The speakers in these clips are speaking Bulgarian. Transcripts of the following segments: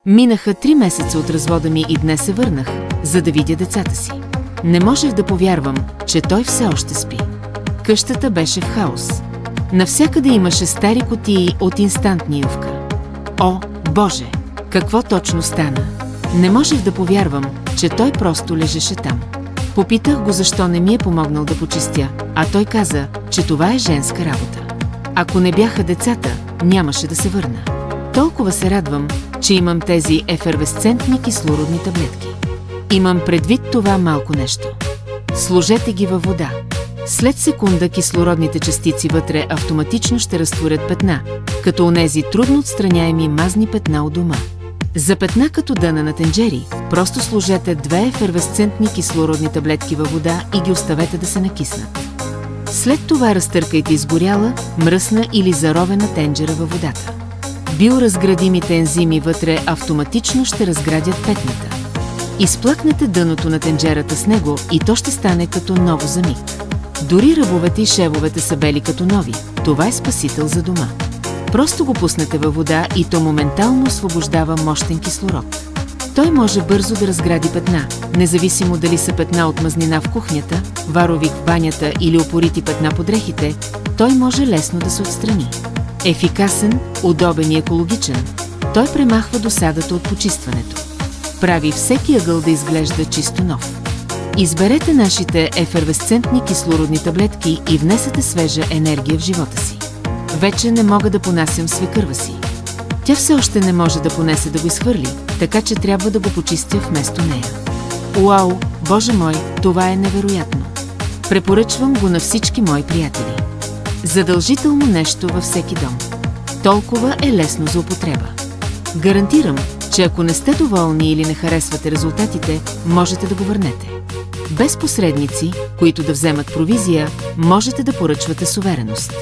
Минаха 3 месеца от развода ми и днес се върнах, за да видя децата си. Не можех да повярвам, че той все още спи. Къщата беше в хаос. Навсякъде имаше стари кутии от инстантни ювка. О, Боже! Какво точно стана? Не можех да повярвам, че той просто лежеше там. Попитах го защо не ми е помогнал да почистя, а той каза, че това е женска работа. Ако не бяха децата, нямаше да се върна. Толкова се радвам, че имам тези ефервесцентни кислородни таблетки. Имам предвид това малко нещо. Сложете ги във вода. След секунда кислородните частици вътре автоматично ще разтворят петна, като онези трудно отстраняеми мазни петна от дома. За петна като дъна на тенджери, просто сложете 2 ефервесцентни кислородни таблетки във вода и ги оставете да се накиснат. След това разтъркайте изгоряла, мръсна или заровена тенджера във водата. Биоразградимите ензими вътре автоматично ще разградят петната. Изплакнете дъното на тенджерата с него и то ще стане като ново за миг. Дори ръбовете и шевовете са бели като нови. Това е спасител за дома. Просто го пуснете във вода и то моментално освобождава мощен кислород. Той може бързо да разгради петна, независимо дали са петна от мазнина в кухнята, варовик в банята или опорити петна по дрехите, той може лесно да се отстрани. Ефикасен, удобен и екологичен, той премахва досадата от почистването. Прави всеки ъгъл да изглежда чисто нов. Изберете нашите ефервесцентни кислородни таблетки и внесете свежа енергия в живота си. Вече не мога да понасям свекърва си. Тя все още не може да понесе да го изхвърли, така че трябва да го почистя вместо нея. Уау, Боже мой, това е невероятно. Препоръчвам го на всички мои приятели. Задължително нещо във всеки дом. Толкова е лесно за употреба. Гарантирам, че ако не сте доволни или не харесвате резултатите, можете да го върнете. Без посредници, които да вземат провизия, можете да поръчвате с увереност.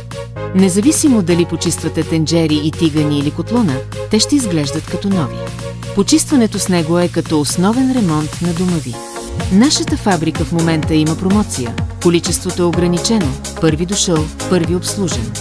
Независимо дали почиствате тенджери и тигани или котлона, те ще изглеждат като нови. Почистването с него е като основен ремонт на дома ви. Нашата фабрика в момента има промоция. Количеството е ограничено. Първи дошъл, първи обслужен.